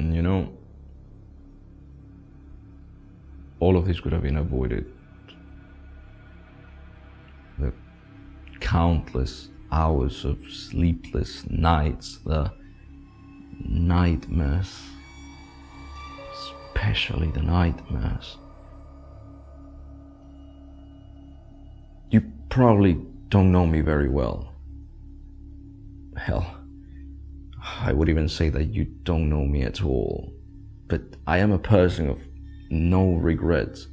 And you know, all of this could have been avoided. The countless hours of sleepless nights, the nightmares, especially the nightmares. You probably don't know me very well. Hell, I would even say that you don't know me at all. But I am a person of no regrets.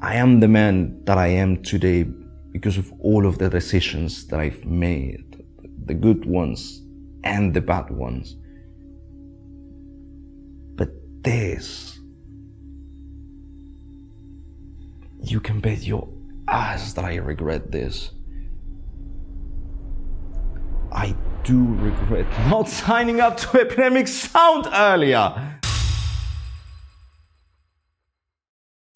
I am the man that I am today because of all of the decisions that I've made, the good ones and the bad ones. But this, you can bet your ass that I regret this. I do regret not signing up to Epidemic Sound earlier.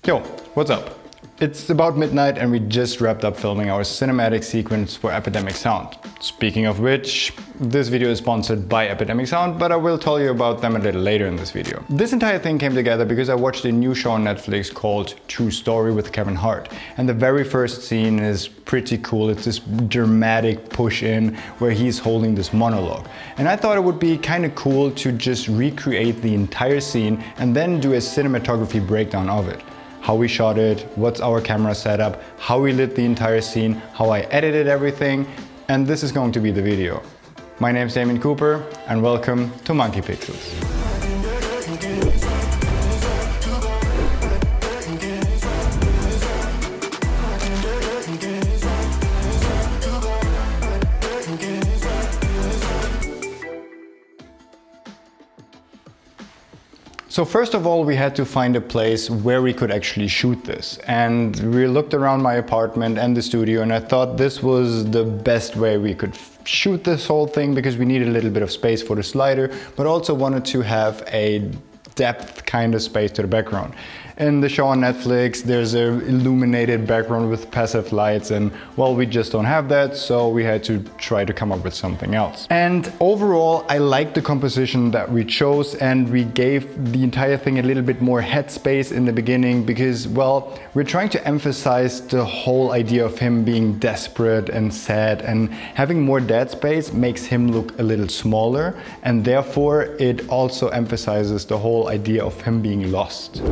Yo, what's up? It's about midnight and we just wrapped up filming our cinematic sequence for Epidemic Sound. Speaking of which, this video is sponsored by Epidemic Sound, but I will tell you about them a little later in this video. This entire thing came together because I watched a new show on Netflix called True Story with Kevin Hart. And the very first scene is pretty cool. It's this dramatic push in where he's holding this monologue. And I thought it would be kind of cool to just recreate the entire scene and then do a cinematography breakdown of it. How we shot it, what's our camera setup, how we lit the entire scene, how I edited everything, and this is going to be the video. My name's Damien Cooper, and welcome to Monkey Pixels. So first of all, we had to find a place where we could actually shoot this. And we looked around my apartment and the studio, and I thought this was the best way we could shoot this whole thing because we needed a little bit of space for the slider, but also wanted to have a depth kind of space to the background. In the show on Netflix, there's an illuminated background with passive lights, and well, we just don't have that, so we had to try to come up with something else. And overall, I like the composition that we chose, and we gave the entire thing a little bit more headspace in the beginning because, well, we're trying to emphasize the whole idea of him being desperate and sad, and having more dead space makes him look a little smaller, and therefore it also emphasizes the whole idea of him being lost.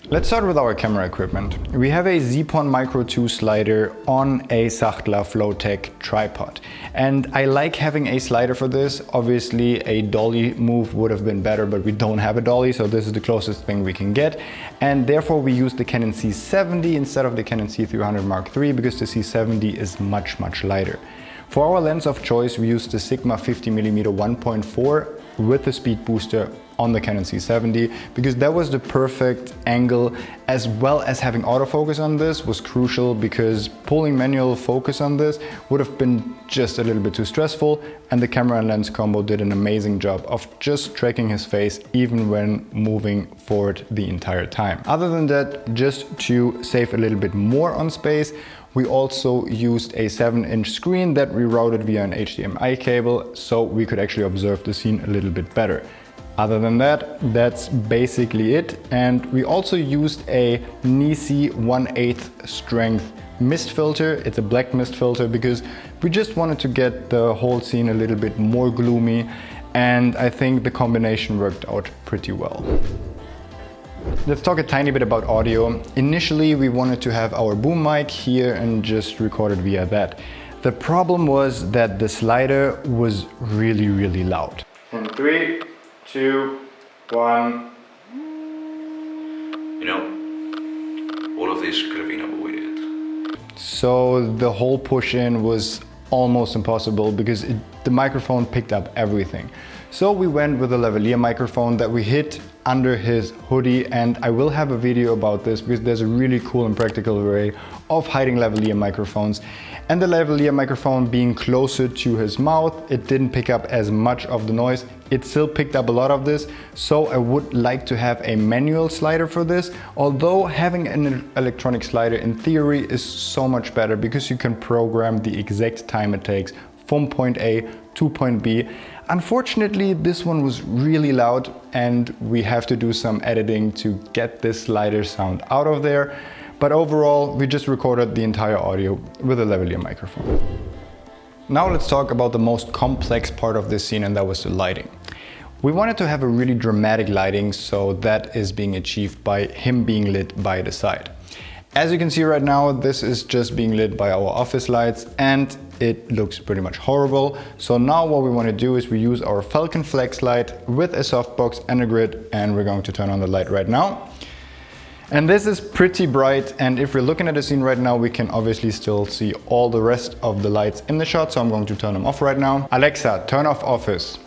Let's start with our camera equipment. We have a Zeapon Micro 2 slider on a Sachtler Flowtech tripod. And I like having a slider for this. Obviously a dolly move would have been better, but we don't have a dolly, so this is the closest thing we can get. And therefore we use the Canon C70 instead of the Canon C300 Mark III because the C70 is much lighter. For our lens of choice, we use the Sigma 50mm 1.4 with the speed booster on the Canon C70 because that was the perfect angle, as well as having autofocus on this was crucial because pulling manual focus on this would have been just a little bit too stressful, and the camera and lens combo did an amazing job of just tracking his face even when moving forward the entire time. Other than that, just to save a little bit more on space, we also used a 7-inch screen that we routed via an HDMI cable so we could actually observe the scene a little bit better. Other than that, that's basically it. And we also used a Nisi 1/8 strength mist filter. It's a black mist filter because we just wanted to get the whole scene a little bit more gloomy, and I think the combination worked out pretty well. Let's talk a tiny bit about audio. Initially, we wanted to have our boom mic here and just record it via that. The problem was that the slider was really loud. In 3, 2, 1. You know, all of this could have been avoided. So the whole push in was almost impossible because the microphone picked up everything. So we went with a lavalier microphone that we hid under his hoodie, and I will have a video about this because there's a really cool and practical way of hiding lavalier microphones. And the lavalier microphone being closer to his mouth, it didn't pick up as much of the noise. It still picked up a lot of this, so I would like to have a manual slider for this, although having an electronic slider in theory is so much better because you can program the exact time it takes from point A to point B. Unfortunately, this one was really loud and we have to do some editing to get this slider sound out of there. But overall, we just recorded the entire audio with a lavalier microphone. Now let's talk about the most complex part of this scene, and that was the lighting. We wanted to have a really dramatic lighting, so that is being achieved by him being lit by the side. As you can see right now, this is just being lit by our office lights and it looks pretty much horrible. So now what we want to do is we use our Falcon Flex light with a softbox and a grid, and we're going to turn on the light right now. And this is pretty bright, and if we're looking at the scene right now, we can obviously still see all the rest of the lights in the shot, so I'm going to turn them off right now. Alexa, turn off office.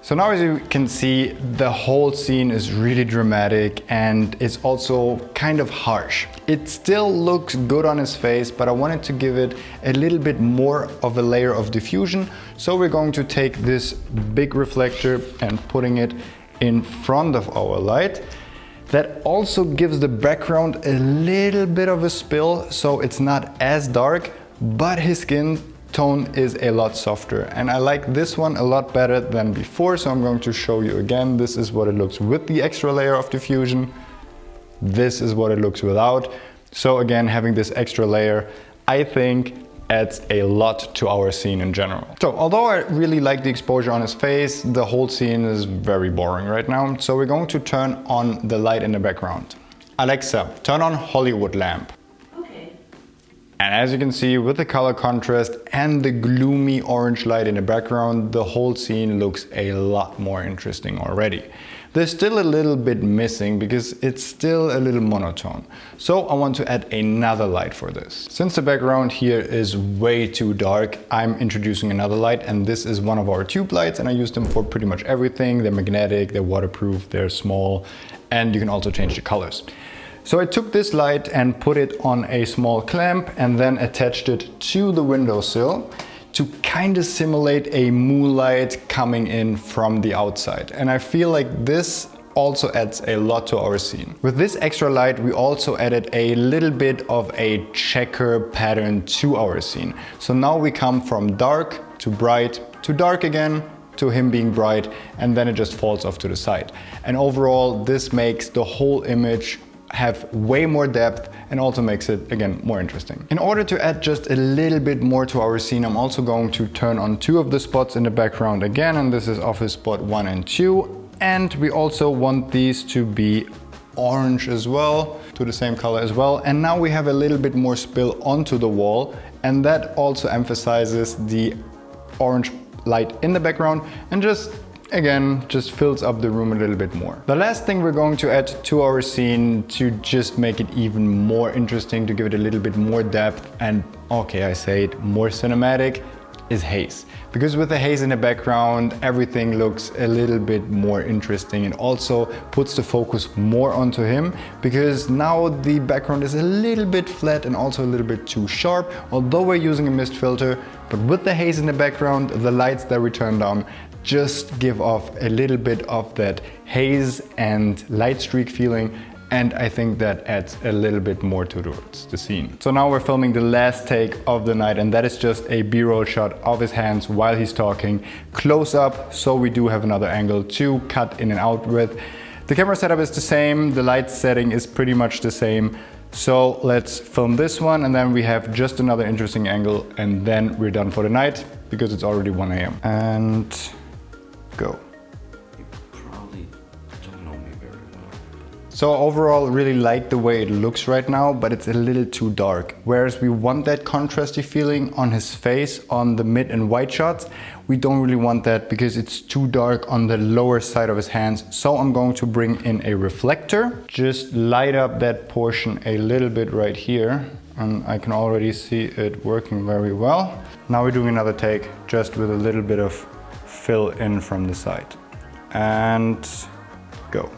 So now, as you can see, the whole scene is really dramatic and it's also kind of harsh. It still looks good on his face, but I wanted to give it a little bit more of a layer of diffusion. So we're going to take this big reflector and putting it in front of our light. That also gives the background a little bit of a spill, so it's not as dark, but his skin tone is a lot softer, and I like this one a lot better than before, so I'm going to show you again. This is what it looks with the extra layer of diffusion. This is what it looks without. So again, having this extra layer, I think, adds a lot to our scene in general. So although I really like the exposure on his face, the whole scene is very boring right now. So we're going to turn on the light in the background. Alexa, turn on Hollywood lamp. And as you can see, with the color contrast and the gloomy orange light in the background, the whole scene looks a lot more interesting already. There's still a little bit missing because it's still a little monotone. So I want to add another light for this. Since the background here is way too dark, I'm introducing another light, and this is one of our tube lights, and I use them for pretty much everything. They're magnetic, they're waterproof, they're small, and you can also change the colors. So I took this light and put it on a small clamp and then attached it to the windowsill to kind of simulate a moonlight coming in from the outside. And I feel like this also adds a lot to our scene. With this extra light, we also added a little bit of a checker pattern to our scene. So now we come from dark to bright to dark again, to him being bright, and then it just falls off to the side. And overall, this makes the whole image have way more depth and also makes it, again, more interesting. In order to add just a little bit more to our scene, I'm also going to turn on two of the spots in the background again, and this is office spot 1 and 2. And we also want these to be orange as well, to the same color as well. And now we have a little bit more spill onto the wall, and that also emphasizes the orange light in the background and just fills up the room a little bit more. The last thing we're going to add to our scene to just make it even more interesting, to give it a little bit more depth and, okay, I say it, more cinematic, is haze. Because with the haze in the background, everything looks a little bit more interesting and also puts the focus more onto him, because now the background is a little bit flat and also a little bit too sharp, although we're using a mist filter. But with the haze in the background, the lights that we turned on just give off a little bit of that haze and light streak feeling, and I think that adds a little bit more towards the scene. So now we're filming the last take of the night, and that is just a B-roll shot of his hands while he's talking, close up, so we do have another angle to cut in and out with. The camera setup is the same, the light setting is pretty much the same. So let's film this one, and then we have just another interesting angle, and then we're done for the night because it's already 1 AM. And go. You probably don't know me very well. So overall, really like the way it looks right now, but it's a little too dark. Whereas we want that contrasty feeling on his face on the mid and wide shots, we don't really want that because it's too dark on the lower side of his hands. So I'm going to bring in a reflector, just light up that portion a little bit right here. And I can already see it working very well. Now we're doing another take just with a little bit of fill in from the side. And go.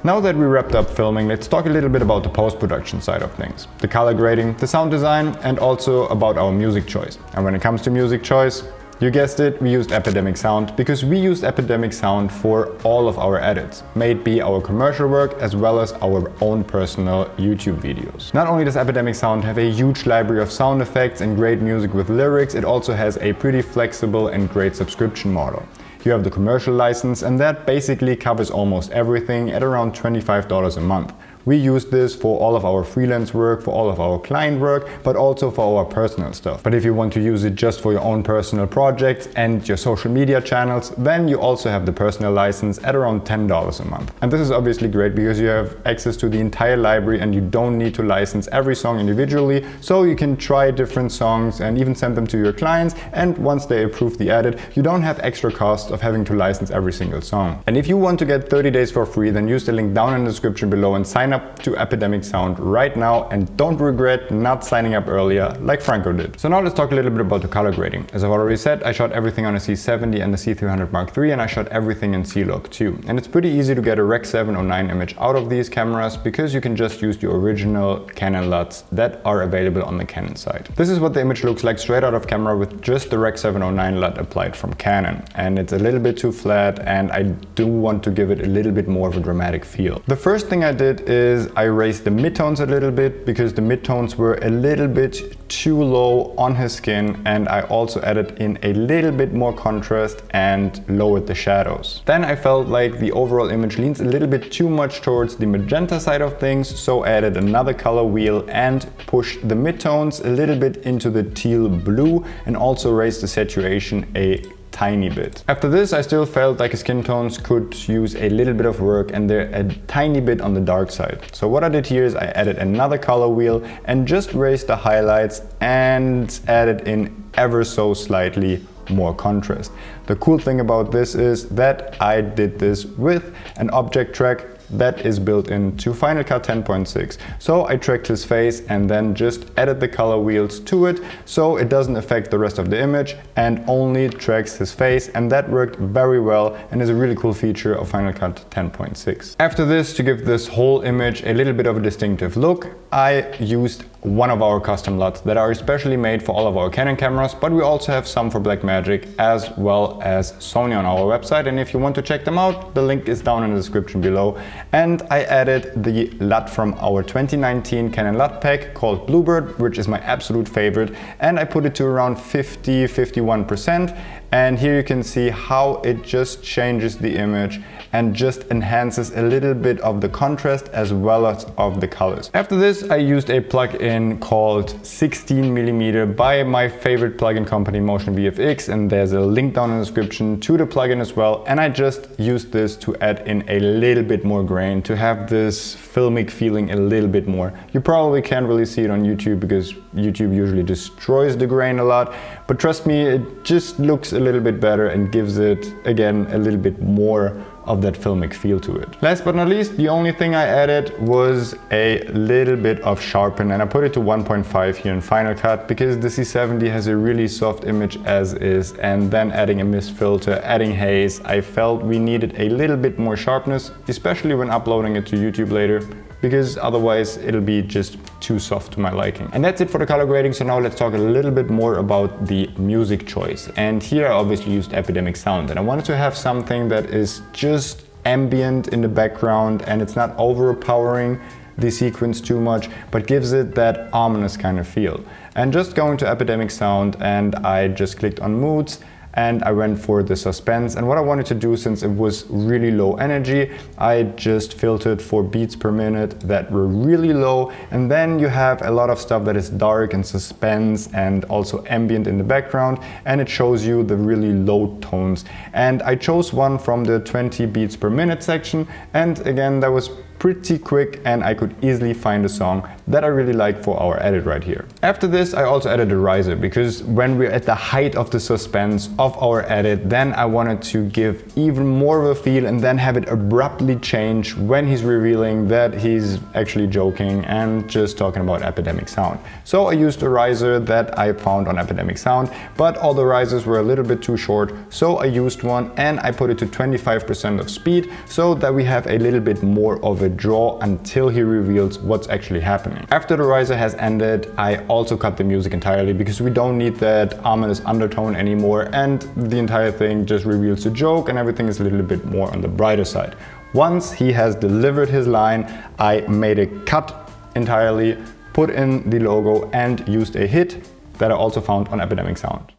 Now that we wrapped up filming, let's talk a little bit about the post-production side of things. The color grading, the sound design, and also about our music choice. And when it comes to music choice, You guessed it, we used Epidemic Sound because we used Epidemic Sound for all of our edits, may it be our commercial work as well as our own personal YouTube videos. Not only does Epidemic Sound have a huge library of sound effects and great music with lyrics, it also has a pretty flexible and great subscription model. You have the commercial license, and that basically covers almost everything at around $25 a month. We use this for all of our freelance work, for all of our client work, but also for our personal stuff. But if you want to use it just for your own personal projects and your social media channels, then you also have the personal license at around $10 a month. And this is obviously great because you have access to the entire library and you don't need to license every song individually, so you can try different songs and even send them to your clients, and once they approve the edit, you don't have extra cost of having to license every single song. And if you want to get 30 days for free, then use the link down in the description below and sign up to Epidemic Sound right now, and don't regret not signing up earlier like Franco did. So now let's talk a little bit about the color grading. As I've already said, I shot everything on a C70 and a C300 Mark III, and I shot everything in C-Log too. And it's pretty easy to get a Rec 709 image out of these cameras because you can just use the original Canon LUTs that are available on the Canon side. This is what the image looks like straight out of camera with just the Rec 709 LUT applied from Canon. And it's a little bit too flat, and I do want to give it a little bit more of a dramatic feel. The first thing I did is I raised the midtones a little bit because the midtones were a little bit too low on his skin, and I also added in a little bit more contrast and lowered the shadows. Then I felt like the overall image leans a little bit too much towards the magenta side of things, so I added another color wheel and pushed the midtones a little bit into the teal blue and also raised the saturation a tiny bit. After this, I still felt like his skin tones could use a little bit of work and they're a tiny bit on the dark side. So what I did here is I added another color wheel and just raised the highlights and added in ever so slightly more contrast. The cool thing about this is that I did this with an object track that is built into Final Cut 10.6. So I tracked his face and then just added the color wheels to it so it doesn't affect the rest of the image and only tracks his face, and that worked very well and is a really cool feature of Final Cut 10.6. After this, to give this whole image a little bit of a distinctive look, I used one of our custom LUTs that are especially made for all of our Canon cameras, but we also have some for Blackmagic as well as Sony on our website, and if you want to check them out, the link is down in the description below. And I added the LUT from our 2019 Canon LUT pack called Bluebird, which is my absolute favorite, and I put it to around 50-51%. And here you can see how it just changes the image and just enhances a little bit of the contrast as well as of the colors. After this, I used a plugin called 16mm by my favorite plugin company, Motion VFX, and there's a link down in the description to the plugin as well. And I just used this to add in a little bit more grain, to have this filmic feeling a little bit more. You probably can't really see it on YouTube because YouTube usually destroys the grain a lot, but trust me, it just looks a little bit better and gives it, again, a little bit more of that filmic feel to it. Last but not least, the only thing I added was a little bit of sharpen, and I put it to 1.5 here in Final Cut because the C70 has a really soft image as is, and then adding a mist filter, adding haze, I felt we needed a little bit more sharpness, especially when uploading it to YouTube later, because otherwise it'll be just too soft to my liking. And that's it for the color grading, so now let's talk a little bit more about the music choice. And here I obviously used Epidemic Sound, and I wanted to have something that is just ambient in the background and it's not overpowering the sequence too much, but gives it that ominous kind of feel. And just going to Epidemic Sound, and I just clicked on moods, and I went for the suspense. And what I wanted to do, since it was really low energy, I just filtered for beats per minute that were really low. And then you have a lot of stuff that is dark and suspense and also ambient in the background, and it shows you the really low tones. And I chose one from the 20 beats per minute section, and again, that was pretty quick and I could easily find a song that I really like for our edit right here. After this, I also added a riser because when we're at the height of the suspense of our edit, then I wanted to give even more of a feel and then have it abruptly change when he's revealing that he's actually joking and just talking about Epidemic Sound. So I used a riser that I found on Epidemic Sound, but all the risers were a little bit too short, so I used one and I put it to 25% of speed so that we have a little bit more of a it draw until he reveals what's actually happening. After the riser has ended, I also cut the music entirely because we don't need that ominous undertone anymore, and the entire thing just reveals the joke and everything is a little bit more on the brighter side. Once he has delivered his line, I made a cut entirely, put in the logo and used a hit that I also found on Epidemic Sound.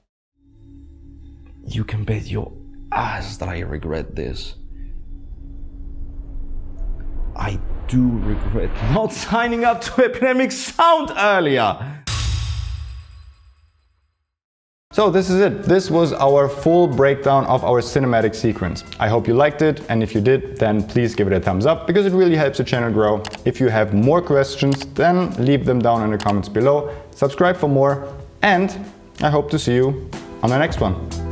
You can bet your ass that I regret this. I do regret not signing up to Epidemic Sound earlier. So this is it. This was our full breakdown of our cinematic sequence. I hope you liked it, and if you did, then please give it a thumbs up because it really helps the channel grow. If you have more questions, then leave them down in the comments below. Subscribe for more, and I hope to see you on the next one.